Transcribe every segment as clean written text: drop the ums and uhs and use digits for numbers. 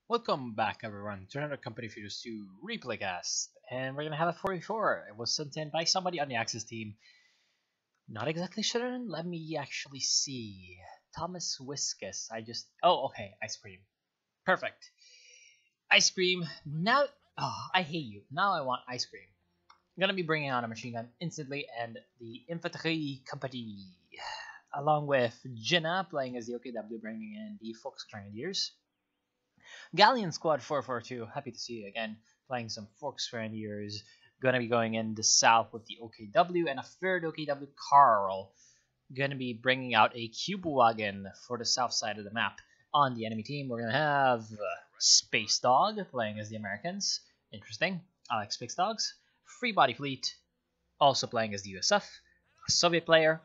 Welcome back, everyone, to another Company Futures 2 replaycast. And we're going to have a 44. It was sent in by somebody on the Axis team. Not exactly sure. Let me actually see. Thomas Whiskus. Oh, okay. Ice cream. Perfect. Ice cream. Now. Oh, I hate you. Now I want ice cream. I'm going to be bringing out a machine gun instantly and the Infantry Company. Along with Jenna playing as the OKW, bringing in the Fox Grenadiers. Galleon Squad 442, happy to see you again, playing some Forks Grenadiers. Gonna be going in the south with the OKW and a third OKW Carl. Gonna be bringing out a cube wagon for the south side of the map. On the enemy team, we're gonna have Space Dog playing as the Americans. Interesting. I like Space Dogs. Free Body Fleet, also playing as the USF. A Soviet player,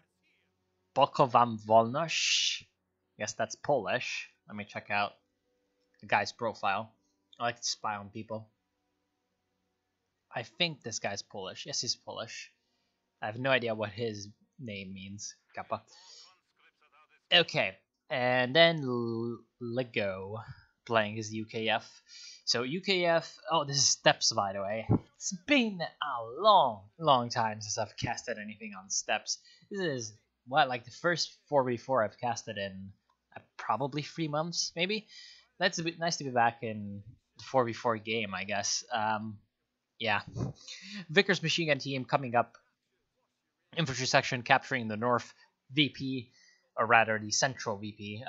Bokovam Volnosh. Guess that's Polish. Let me check out the guy's profile. I like to spy on people. I think this guy's Polish. Yes, he's Polish. I have no idea what his name means. Kappa. Okay, and then Lego playing his UKF. So UKF. Oh, this is Steps, by the way. It's been a long time since I've casted anything on Steps. This is like the first 4v4 I've casted in probably 3 months, maybe. That's a bit nice to be back in the 4v4 game, I guess. Yeah. Vickers machine gun team coming up. Infantry section capturing the north VP, or rather the central VP.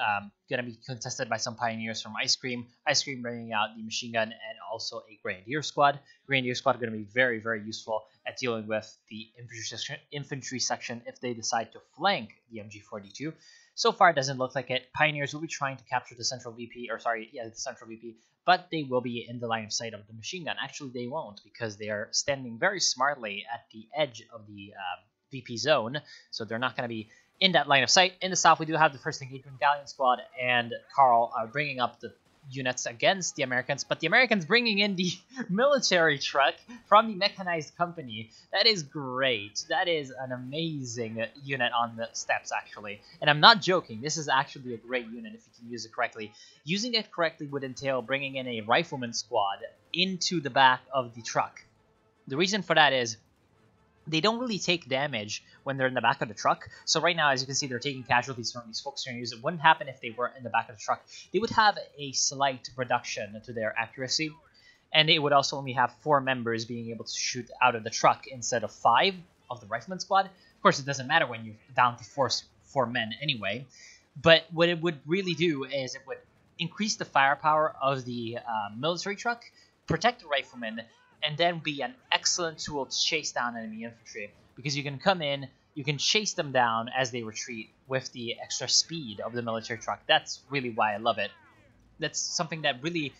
Gonna be contested by some pioneers from Ice Cream. Ice Cream bringing out the machine gun and also a Grenadier squad. Grenadier squad gonna be very useful at dealing with the infantry section if they decide to flank the MG42. So far, it doesn't look like it. Pioneers will be trying to capture the central VP, the central VP, but they will be in the line of sight of the machine gun. Actually, they won't, because they are standing very smartly at the edge of the VP zone, so they're not going to be in that line of sight. In the south, we do have the first engagement Galleon Squad, and Carl are bringing up the units against the Americans, but the Americans bringing in the military truck from the mechanized company. That is great. That is an amazing unit on the steps, actually. And I'm not joking. This is actually a great unit if you can use it correctly. Using it correctly would entail bringing in a rifleman squad into the back of the truck. The reason for that is they don't really take damage when they're in the back of the truck. So right now, as you can see, they're taking casualties from these folks trying to use it. Wouldn't happen if they weren't in the back of the truck. They would have a slight reduction to their accuracy, and they would also only have 4 members being able to shoot out of the truck instead of 5 of the rifleman squad. Of course, it doesn't matter when you're down to 4 men anyway. But what it would really do is it would increase the firepower of the military truck, protect the riflemen, and then be an excellent tool to chase down enemy infantry, because you can come in, you can chase them down as they retreat with the extra speed of the military truck. That's really why I love it. That's something that really,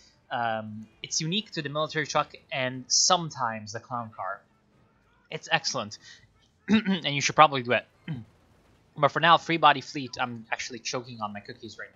it's unique to the military truck and sometimes the clown car. It's excellent, and you should probably do it. But for now, Free Body Fleet, I'm actually choking on my cookies right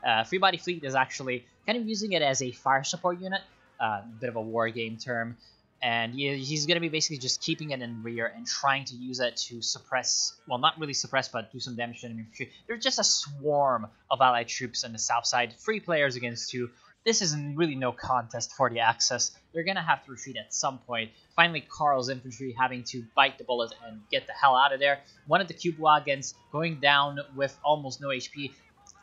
now. Free Body Fleet is actually kind of using it as a fire support unit. A bit of a war game term, and he's going to be basically just keeping it in rear and trying to use it to suppress, well, not really suppress, but do some damage to enemy infantry. There's just a swarm of allied troops on the south side, 3 players against 2. This is really no contest for the Axis. They're going to have to retreat at some point. Finally, Carl's infantry having to bite the bullet and get the hell out of there. One of the cube wagons going down with almost no HP,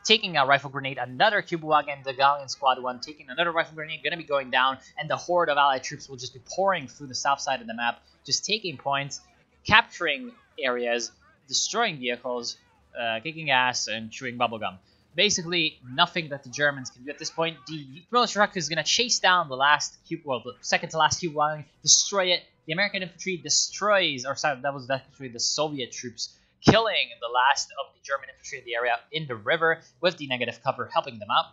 taking a rifle grenade, another cube wagon, the Galleon Squad 1, taking another rifle grenade, going to be going down, and the horde of allied troops will just be pouring through the south side of the map, just taking points, capturing areas, destroying vehicles, kicking ass, and chewing bubblegum. Basically, nothing that the Germans can do at this point. The military truck is going to chase down the last cube, well, the second to last cube wagon, destroy it. The American infantry destroys, or sorry, that was actually the Soviet troops, killing the last of the German infantry in the area in the river with the negative cover helping them out.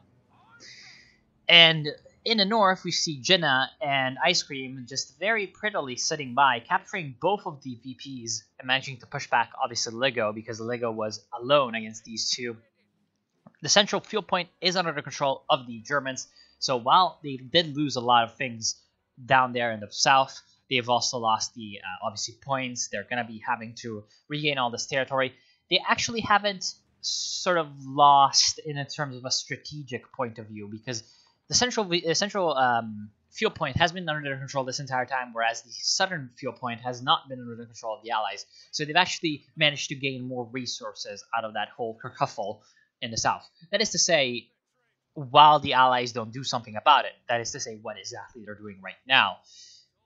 And in the north, we see Jenna and Ice Cream just very prettily sitting by, capturing both of the VPs and managing to push back, obviously, Lego, because Lego was alone against these 2. The central field point is under the control of the Germans, so while they did lose a lot of things down there in the south, they've also lost the, obviously, points. They're going to be having to regain all this territory. They actually haven't sort of lost in terms of a strategic point of view, because the central fuel point has been under their control this entire time, whereas the southern fuel point has not been under the control of the Allies. So they've actually managed to gain more resources out of that whole kerfuffle in the south. That is to say, while the Allies don't do something about it. That is to say, what exactly they're doing right now.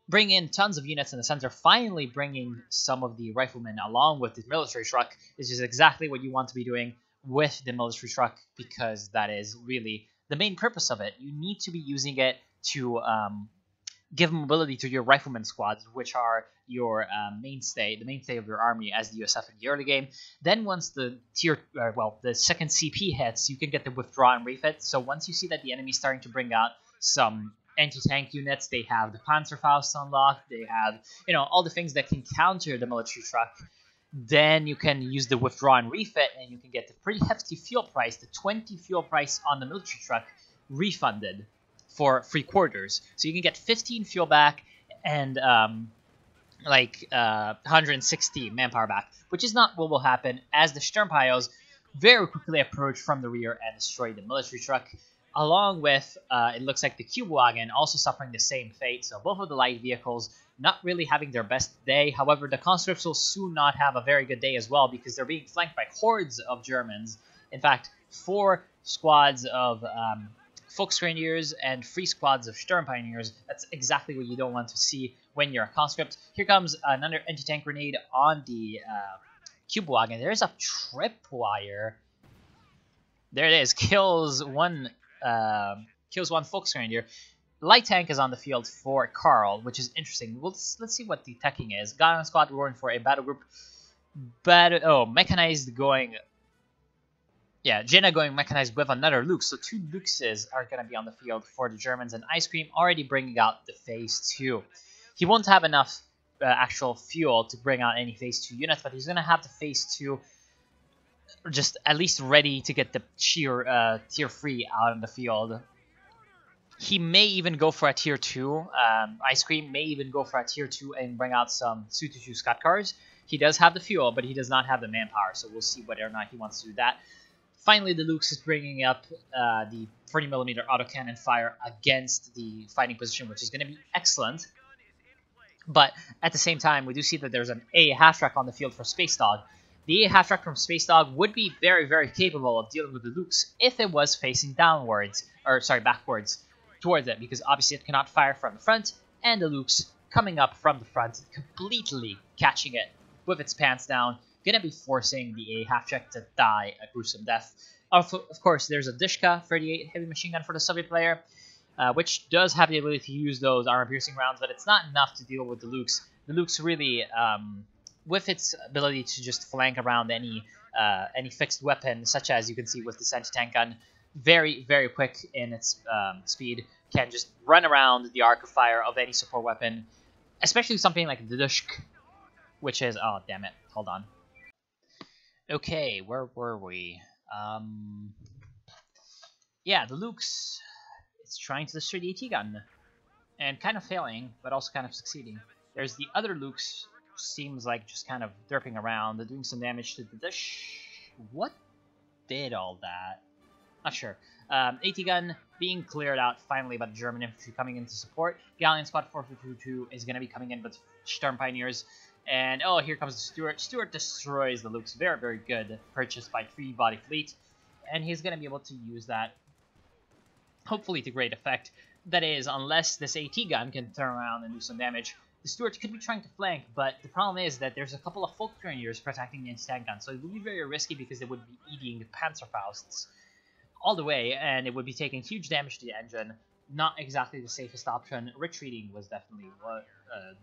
Bring in tons of units in the center, finally bringing some of the riflemen along with the military truck. This is exactly what you want to be doing with the military truck, because that is really the main purpose of it. You need to be using it to give mobility to your rifleman squads, which are your mainstay, the mainstay of your army as the USF in the early game. Then once the the second CP hits, you can get the withdraw and refit. So once you see that the enemy's starting to bring out some anti-tank units, they have the Panzerfaust unlocked, they have, all the things that can counter the military truck, then you can use the withdraw and refit, and you can get the pretty hefty fuel price, the 20 fuel price on the military truck, refunded for 3/4. So you can get 15 fuel back and 160 manpower back, which is not what will happen as the Sturmpiles very quickly approach from the rear and destroy the military truck, along with, it looks like the Cube Wagon also suffering the same fate. So both of the light vehicles not really having their best day. However, the conscripts will soon not have a very good day as well, because they're being flanked by hordes of Germans. In fact, 4 squads of Volksgrenadiers and 3 squads of Sturm Pioneers. That's exactly what you don't want to see when you're a conscript. Here comes another anti-tank grenade on the Cube Wagon. There's a tripwire. There it is. Kills one Volksgrenadier. Light tank is on the field for Karl, which is interesting. Let's see what the teching is. Galleon squad going for a battle group. Mechanized going. Yeah, Jenna going mechanized with another Luke. So 2 Luxes are going to be on the field for the Germans. And Ice Cream already bringing out the Phase 2. He won't have enough actual fuel to bring out any Phase 2 units, but he's going to have the Phase 2 just at least ready to get the Tier 3 out in the field. He may even go for a Tier 2. Ice Cream may even go for a Tier 2 and bring out some Su-22 Scott cars. He does have the fuel, but he does not have the manpower, so we'll see whether or not he wants to do that. Finally, the Lux is bringing up the 40mm autocannon fire against the fighting position, which is going to be excellent. But at the same time, we do see that there's an AA half-track on the field for Space Dog. The AA half-track from Space Dog would be very, very capable of dealing with the Lux if it was facing backwards towards it, because obviously it cannot fire from the front, and the Lux coming up from the front, completely catching it with its pants down, gonna be forcing the A half-track to die a gruesome death. Of course, there's a Dishka 38 heavy machine gun for the Soviet player, which does have the ability to use those armor-piercing rounds, but it's not enough to deal with the Lux. The Lux really, with its ability to just flank around any fixed weapon, such as you can see with this anti-tank gun, very, very quick in its speed, can just run around the arc of fire of any support weapon, especially something like the Dushk, which is... oh, damn it. Hold on. Okay, where were we? Yeah, the Lux is trying to destroy the AT gun, and kind of failing, but also kind of succeeding. There's the other Lux, seems like just kind of derping around, doing some damage to the dish. What did all that? Not sure. AT gun being cleared out finally by the German infantry coming in to support. Galleon Squad 422 is going to be coming in with Sturm Pioneers. And oh, here comes the Stuart. Stuart destroys the Lux. Very, very good. Purchased by 3 Body Fleet. And he's going to be able to use that, hopefully to great effect. That is, unless this AT gun can turn around and do some damage. The Stuart could be trying to flank, but the problem is that there's a couple of Volksgrenadiers protecting the anti-tank gun. So it would be very risky because they would be eating Panzerfausts all the way, and it would be taking huge damage to the engine. Not exactly the safest option. Retreating was definitely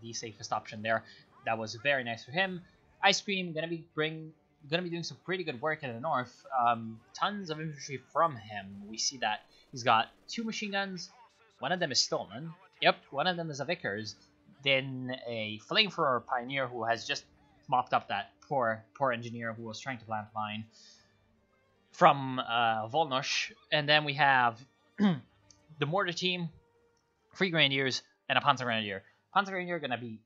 the safest option there. That was very nice for him. Ice Cream gonna be doing some pretty good work in the north. Tons of infantry from him. We see that he's got 2 machine guns. One of them is stolen. Yep, one of them is a Vickers. Then a Flamethrower Pioneer who has just mopped up that poor engineer who was trying to plant mine from Volnosh. And then we have the Mortar Team, 3 Grenadiers, and a Panzer Grenadier. Panzer Grenadier gonna be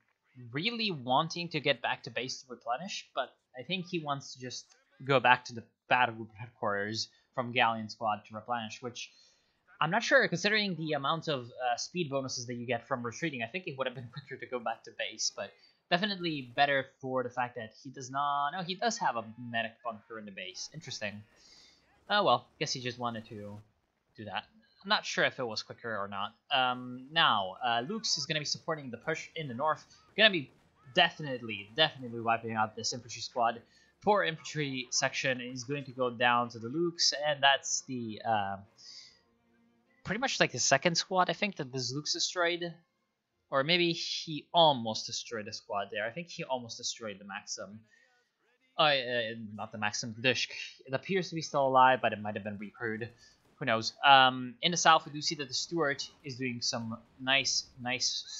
really wanting to get back to base to replenish, but I think he wants to just go back to the battle group headquarters from Galleon Squad to replenish, which I'm not sure, considering the amount of speed bonuses that you get from retreating. I think it would have been quicker to go back to base, but definitely better for the fact that he does not... No, he does have a medic bunker in the base. Interesting. Oh, well, guess he just wanted to do that. I'm not sure if it was quicker or not. Now, Luke's is going to be supporting the push in the north. Going to be definitely wiping out this infantry squad. Poor infantry section is going to go down to the Luke's, and that's the... pretty much like the second squad, I think, that this Luke's destroyed. Or maybe he almost destroyed the squad there. I think he almost destroyed the Maxim. Not the Maxim, the Dishk. It appears to be still alive, but it might have been recruited. Who knows? In the south, we do see that the Stuart is doing some nice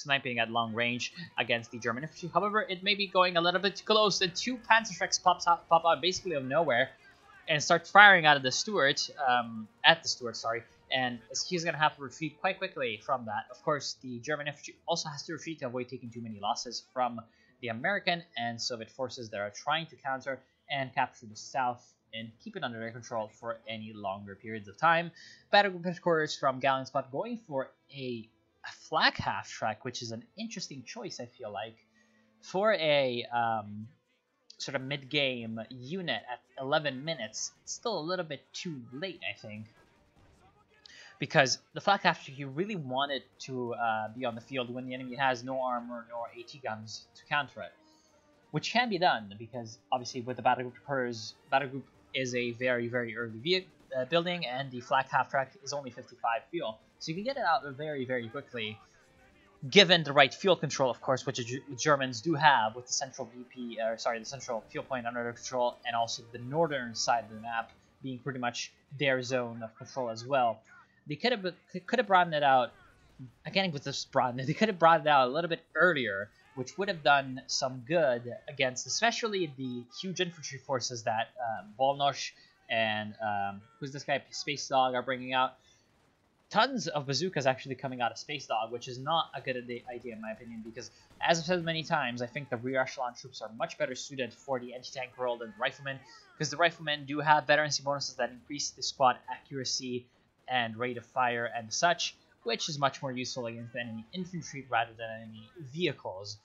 sniping at long range against the German infantry. However, it may be going a little bit too close. The two Panzerschrecks pop out basically out of nowhere and start firing out of the Stuart, at the Stuart, sorry. And he's going to have to retreat quite quickly from that. Of course, the German infantry also has to retreat to avoid taking too many losses from the American and Soviet forces that are trying to counter and capture the south and keep it under their control for any longer periods of time. Battle group headquarters from Galleon Spot going for a flak half track, which is an interesting choice, I feel like, for a sort of mid-game unit at 11 minutes. It's still a little bit too late, I think, because the flak half track, you really want it to be on the field when the enemy has no armor nor AT guns to counter it, which can be done because obviously with the battle group is a very early building, and the flak half track is only 55 fuel, so you can get it out very quickly, given the right fuel control, of course, which the Germans do have with the central the central fuel point under their control, and also the northern side of the map being pretty much their zone of control as well. They could have broadened it out again with this broaden. They could have broadened it out a little bit earlier, which would have done some good against especially the huge infantry forces that Volnosh and who's this guy, Space Dog, are bringing out. Tons of bazookas actually coming out of Space Dog, which is not a good idea in my opinion, because as I've said many times, I think the rear echelon troops are much better suited for the anti-tank role than the riflemen, because the riflemen do have veterancy bonuses that increase the squad accuracy and rate of fire and such, which is much more useful against enemy infantry rather than enemy vehicles.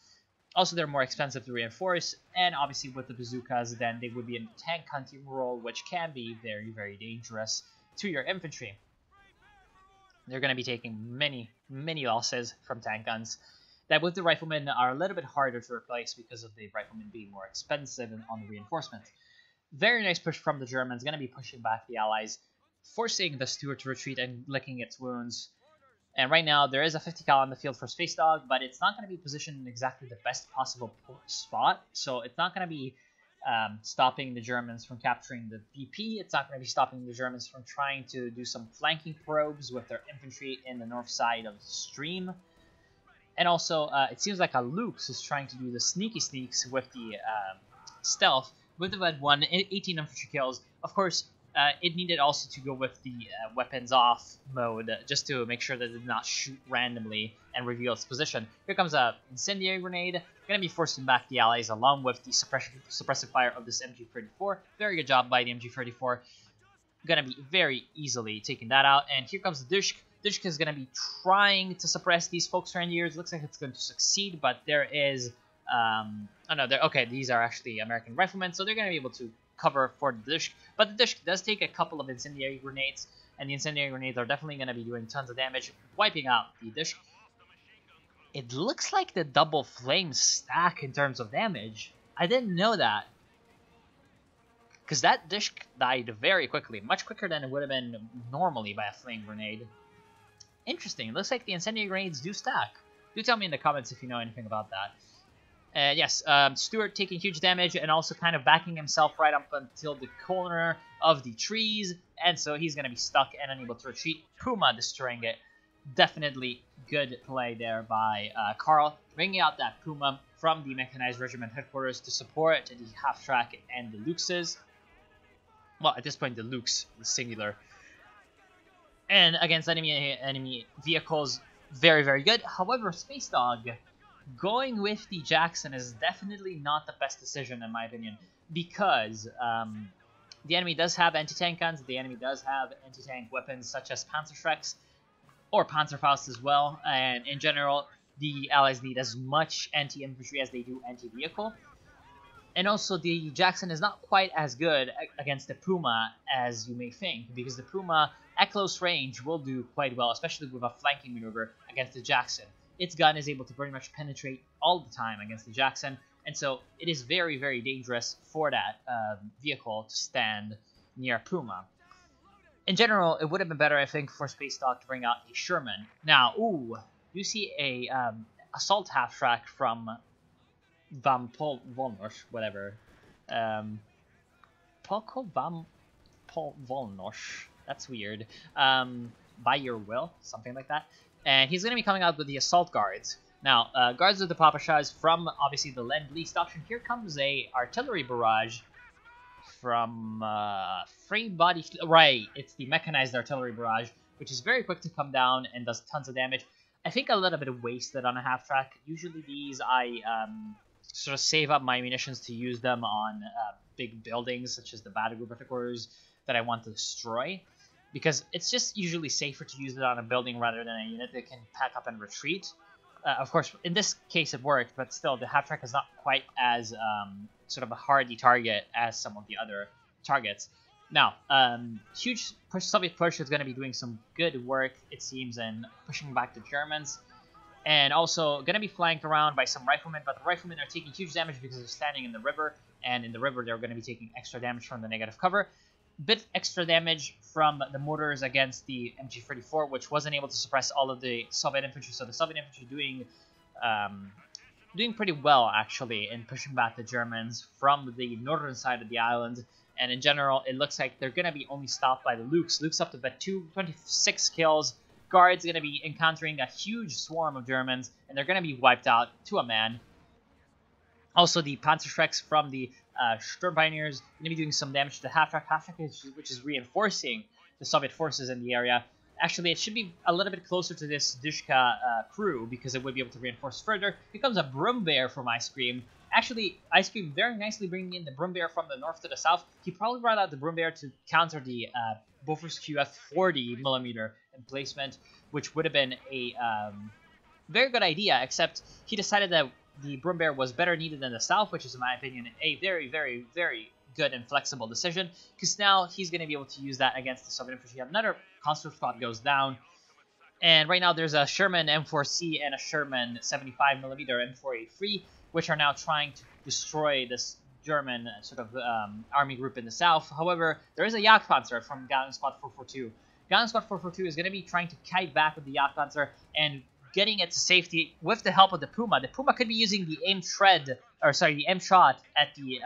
Also, they're more expensive to reinforce, and obviously with the bazookas, then they would be in a tank hunting role, which can be very dangerous to your infantry. They're going to be taking many losses from tank guns that with the riflemen are a little bit harder to replace because of the riflemen being more expensive on the reinforcement. Very nice push from the Germans, going to be pushing back the Allies, forcing the Stuart to retreat and licking its wounds. And right now, there is a 50 cal on the field for Space Dog, but it's not going to be positioned in exactly the best possible spot. So it's not going to be stopping the Germans from capturing the BP. It's not going to be stopping the Germans from trying to do some flanking probes with their infantry in the north side of the stream. And also, it seems like a Luke's is trying to do the sneaks with the stealth. With the Red 1, 18 infantry kills. Of course, it needed also to go with the weapons off mode, just to make sure that it did not shoot randomly and reveal its position. Here comes a incendiary grenade, going to be forcing back the Allies along with the suppressive fire of this MG34. Very good job by the MG34. Going to be very easily taking that out. And here comes the Dishk. Dishk is going to be trying to suppress these Volksgrenadiers. Looks like it's going to succeed, but there is... okay, these are actually American riflemen, so they're going to be able to cover for the Dishk, but the Dishk does take a couple of incendiary grenades, and the incendiary grenades are definitely going to be doing tons of damage, wiping out the Dishk. It looks like the double flame stack in terms of damage. I didn't know that, because that Dishk died very quickly, much quicker than it would have been normally by a flame grenade. Interesting. It looks like the incendiary grenades do stack. Do tell me in the comments if you know anything about that. Yes, Stuart taking huge damage and also kind of backing himself right up until the corner of the trees, and so he's going to be stuck and unable to retreat. Puma destroying it. Definitely good play there by Carl, bringing out that Puma from the Mechanized Regiment headquarters to support the half-track and the Luxes. Well, at this point, the Lux, the singular. And against enemy vehicles, very good. However, Space Dog... going with the Jackson is definitely not the best decision in my opinion, because the enemy does have anti-tank guns, the enemy does have anti-tank weapons such as Panzerschrecks, or Panzerfaust as well. And in general, the Allies need as much anti-infantry as they do anti-vehicle. And also, the Jackson is not quite as good against the Puma as you may think, because the Puma at close range will do quite well, especially with a flanking maneuver against the Jackson. Its gun is able to pretty much penetrate all the time against the Jackson, and so it is very, very dangerous for that vehicle to stand near Puma. In general, it would have been better, I think, for Space Dog to bring out a Sherman. Now, you see a assault half-track from Van Pol Volnosh, whatever. Polko Van Pol Volnosh. That's weird. By your will, something like that. And he's going to be coming out with the assault guards. Now, guards of the Papashas from obviously the Lend-Lease option. Here comes a artillery barrage from free body. Right, it's the mechanized artillery barrage, which is very quick to come down and does tons of damage. I think a little bit of wasted on a half track. Usually these I sort of save up my munitions to use them on big buildings such as the battle group headquarters that I want to destroy, because it's just usually safer to use it on a building rather than a unit that can pack up and retreat. Of course, in this case it worked, but still the half track is not quite as sort of a hardy target as some of the other targets. Now, huge Soviet push is going to be doing some good work, it seems, in pushing back the Germans. And also going to be flanked around by some riflemen, but the riflemen are taking huge damage because they're standing in the river, and in the river they're going to be taking extra damage from the negative cover. Bit extra damage from the mortars against the MG-34, which wasn't able to suppress all of the Soviet infantry, so the Soviet infantry doing pretty well, actually, in pushing back the Germans from the northern side of the island. And in general, it looks like they're going to be only stopped by the Lukes. Lukes up to about 26 kills. Guards going to be encountering a huge swarm of Germans, and they're going to be wiped out to a man. Also, the Panzerschrecks from the Sturm Pioneers going to be doing some damage to the half-track, which is reinforcing the Soviet forces in the area. Actually, it should be a little bit closer to this Dushka crew, because it would be able to reinforce further. Here comes a Broom Bear from Ice Cream. Actually, Ice Cream very nicely bringing in the Broom Bear from the north to the south. He probably brought out the Broom Bear to counter the Bofors QF 40mm emplacement, which would have been a very good idea, except he decided that the Broom Bear was better needed than the south, which is, in my opinion, a very, very, very good and flexible decision, because now he's going to be able to use that against the Soviet infantry. Another constant squad goes down, and right now there's a Sherman M4C and a Sherman 75mm M4A3, which are now trying to destroy this German sort of army group in the south. However, there is a Jagdpanzer from Gatling Squad 442. Gatling Squad 442 is going to be trying to kite back with the Jagdpanzer and getting it to safety with the help of the Puma. The Puma could be using the aim shot at the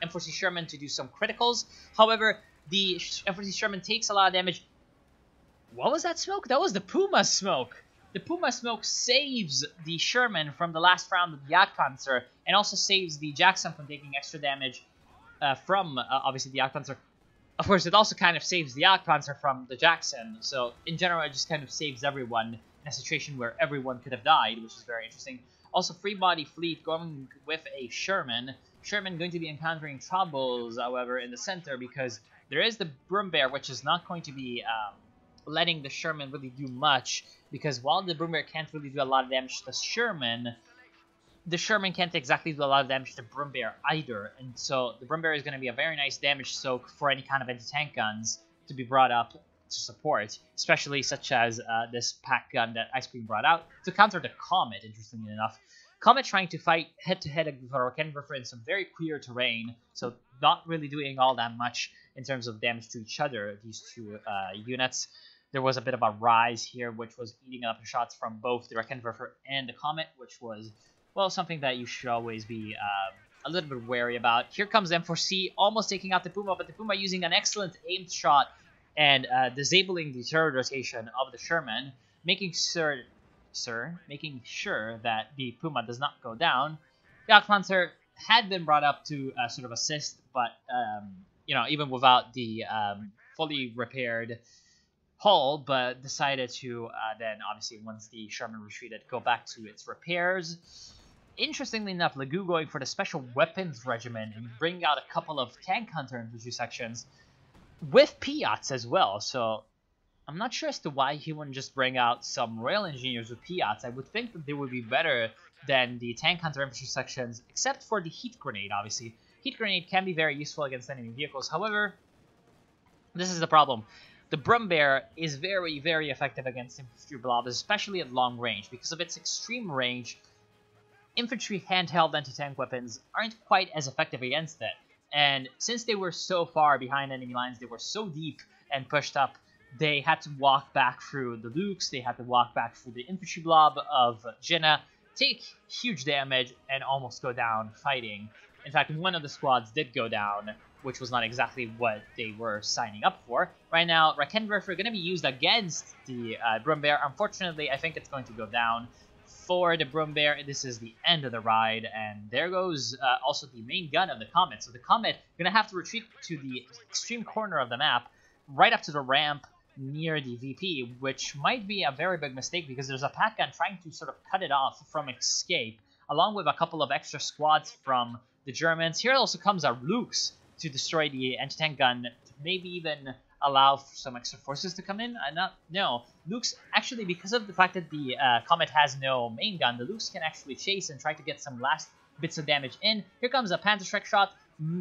M4C Sherman to do some criticals. However, the M4C Sherman takes a lot of damage. What was that smoke? That was the Puma smoke. The Puma smoke saves the Sherman from the last round of the Jagdpanzer, and also saves the Jackson from taking extra damage from, obviously, the Jagdpanzer. Of course, it also kind of saves the Jagdpanzer from the Jackson, so in general, it just kind of saves everyone in a situation where everyone could have died, which is very interesting. Also, Free Body Fleet going with a Sherman. Sherman going to be encountering troubles, however, in the center, because there is the Broom Bear, which is not going to be letting the Sherman really do much, because while the Broom Bear can't really do a lot of damage to the Sherman can't exactly do a lot of damage to Broom Bear either, and so the Broom Bear is going to be a very nice damage soak for any kind of anti-tank guns to be brought up to support, especially such as this pack gun that Ice Cream brought out to counter the Comet, interestingly enough. Comet trying to fight head-to-head with our Kenwerfer in some very clear terrain, so not really doing all that much in terms of damage to each other, these two units. There was a bit of a rise here, which was eating up shots from both the Kenwerfer and the Comet, which was, well, something that you should always be a little bit wary about. Here comes M4C, almost taking out the Puma, but the Puma using an excellent aimed shot and disabling the turret rotation of the Sherman, making sure that the Puma does not go down. The Jagdpanzer had been brought up to sort of assist, but even without the fully repaired hull, but decided to then, obviously, once the Sherman retreated, go back to its repairs. Interestingly enough, Legoo going for the Special Weapons Regiment and bring out a couple of tank hunter infantry sections with Piats as well. So I'm not sure as to why he wouldn't just bring out some rail engineers with Piats. I would think that they would be better than the tank hunter infantry sections, except for the heat grenade, obviously. Heat grenade can be very useful against enemy vehicles. However, this is the problem. The Brumbear is very, very effective against infantry blobs, especially at long range. Because of its extreme range, infantry handheld anti-tank weapons aren't quite as effective against it. And since they were so far behind enemy lines, they were so deep and pushed up, they had to walk back through the Lukes, they had to walk back through the infantry blob of Jinnah, take huge damage, and almost go down fighting. In fact, one of the squads did go down, which was not exactly what they were signing up for. Right now, Rakenwerfer are going to be used against the Brumbear. Unfortunately, I think it's going to go down. For the Brumbear, this is the end of the ride, and there goes also the main gun of the Comet. So the Comet going to have to retreat to the extreme corner of the map, right up to the ramp near the VP, which might be a very big mistake because there's a pack gun trying to sort of cut it off from escape, along with a couple of extra squads from the Germans. Here also comes our Lukes to destroy the anti-tank gun, maybe even allow for some extra forces to come in. No, Lukes, actually, because of the fact that the Comet has no main gun, the Lukes can actually chase and try to get some last bits of damage in. Here comes a Panzer Shrek shot,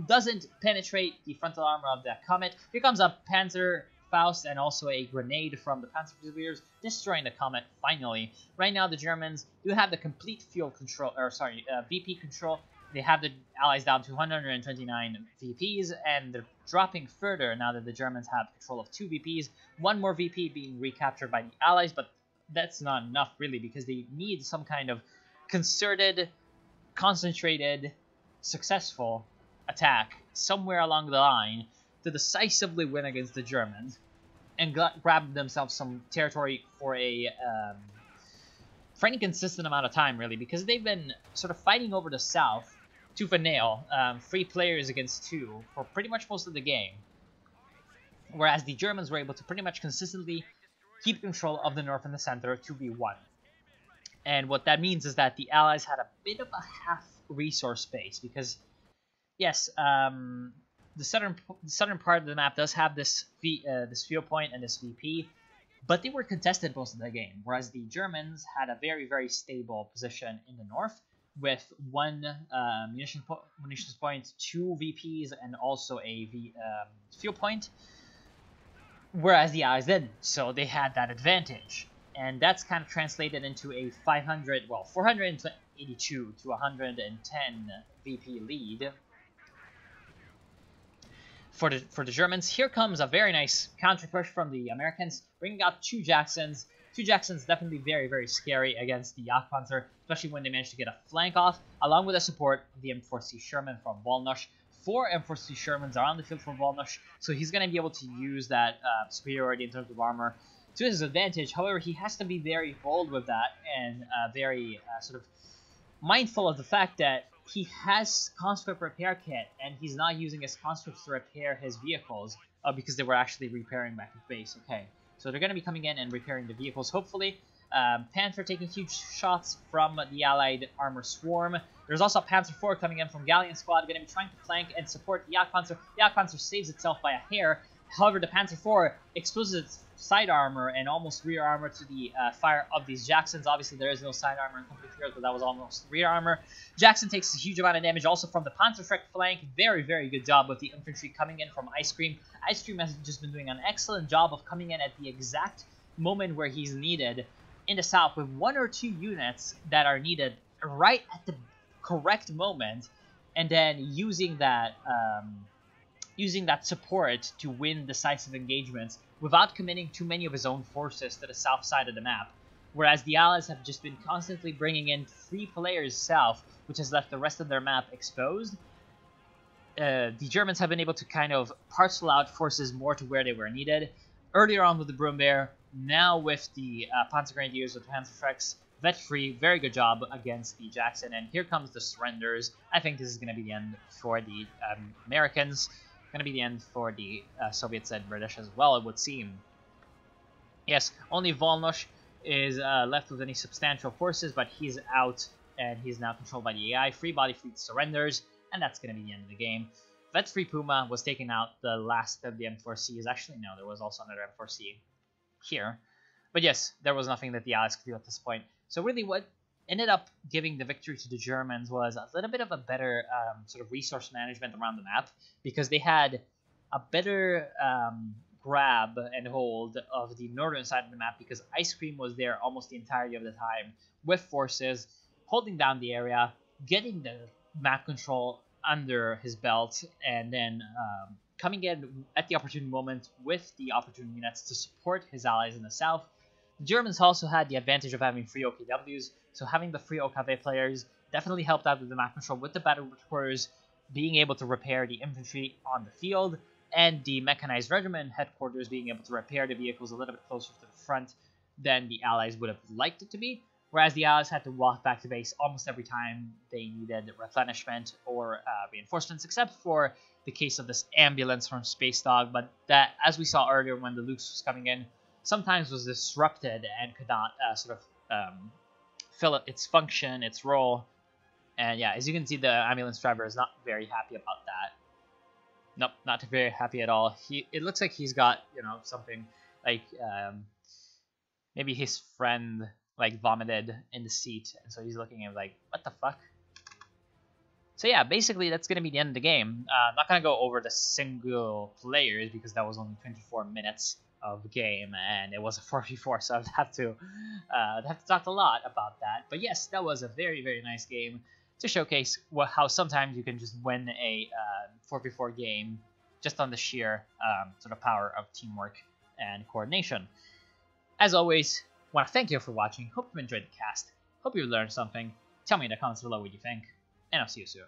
doesn't penetrate the frontal armor of the Comet. Here comes a Panzer Faust and also a grenade from the Panzer Fusiliers, destroying the Comet finally. Right now, the Germans do have the complete field control, or sorry, VP control. They have the Allies down to 129 VPs, and they're dropping further now that the Germans have control of 2 VPs. One more VP being recaptured by the Allies, but that's not enough, really, because they need some kind of concerted, concentrated, successful attack somewhere along the line to decisively win against the Germans and grab themselves some territory for any consistent amount of time, really, because they've been sort of fighting over the south tooth and nail, 3 players against 2 for pretty much most of the game, whereas the Germans were able to pretty much consistently keep control of the north and the center 2v1. And what that means is that the Allies had a bit of a half resource space, because yes, the southern part of the map does have this field point and this VP, but they were contested most of the game, whereas the Germans had a very, very stable position in the north, with 1 munitions point, 2 VPs, and also a field point, whereas the Allies didn't, so they had that advantage. And that's kind of translated into a 482 to 110 VP lead for the Germans. Here comes a very nice counter push from the Americans, bringing out 2 Jacksons. 2 Jacksons definitely very, very scary against the Jagdpanzer, especially when they manage to get a flank off, along with the support of the M4C Sherman from Volnosh. 4 M4C Shermans are on the field for Volnosh, so he's going to be able to use that superiority in terms of armor to his advantage. However, he has to be very bold with that and very sort of mindful of the fact that he has conscript repair kit, and he's not using his conscripts to repair his vehicles because they were actually repairing back at base. Okay, so they're going to be coming in and repairing the vehicles, hopefully. Panther taking huge shots from the Allied armor swarm. There's also a Panzer IV coming in from Galleon Squad, going to be trying to flank and support the Jagdpanzer. The Jagdpanzer saves itself by a hair. However, the Panzer IV exposes its side armor and almost rear armor to the fire of these Jacksons. Obviously, there is no side armor in Complete Heroes, but that was almost rear armor. Jackson takes a huge amount of damage also from the Panzer Shrek flank. Very, very good job with the infantry coming in from Ice Cream. Ice Cream has just been doing an excellent job of coming in at the exact moment where he's needed in the south, with 1 or 2 units that are needed right at the correct moment, and then using that support to win decisive engagements without committing too many of his own forces to the south side of the map. Whereas the Allies have just been constantly bringing in 3 players south, which has left the rest of their map exposed. The Germans have been able to kind of parcel out forces more to where they were needed. Earlier on with the Brumbear, now with the Panzer Grenadiers with Panzer Shreks, vet free, very good job against the Jackson. And here comes the surrenders. I think this is going to be the end for the Americans. Going to be the end for the Soviets and British as well, it would seem. Yes, only Volnosh is left with any substantial forces, but he's out, and he's now controlled by the AI. Free Body Fleet surrenders, and that's going to be the end of the game. Vet-free Puma was taking out the last of the M4Cs. Actually, no, there was also another M4C. here. But yes, there was nothing that the Allies could do at this point. So really what ended up giving the victory to the Germans was a little bit of a better sort of resource management around the map, because they had a better grab and hold of the northern side of the map, because Ice Cream was there almost the entirety of the time with forces, holding down the area, getting the map control under his belt, and then coming in at the opportune moment with the opportune units to support his allies in the south. The Germans also had the advantage of having free OKWs, so having the free OKW players definitely helped out with the map control, with the battle reporters being able to repair the infantry on the field, and the mechanized regiment headquarters being able to repair the vehicles a little bit closer to the front than the Allies would have liked it to be, whereas the Allies had to walk back to base almost every time they needed replenishment or reinforcements, except for the case of this ambulance from Space Dog, but that, as we saw earlier when the Luke's was coming in, sometimes was disrupted and could not fill its function, its role. And yeah, as you can see, the ambulance driver is not very happy about that. Nope, not very happy at all. It looks like he's got, something like maybe his friend like vomited in the seat, and so he's looking at him like, what the fuck? So yeah, basically that's gonna be the end of the game. I'm not gonna go over the single players because that was only 24 minutes of game, and it was a 4v4, so I'd have to talk a lot about that. But yes, that was a very, very nice game to showcase how sometimes you can just win a 4v4 game just on the sheer sort of power of teamwork and coordination. As always, I want to thank you for watching. Hope you enjoyed the cast. Hope you learned something. Tell me in the comments below what you think, and I'll see you soon.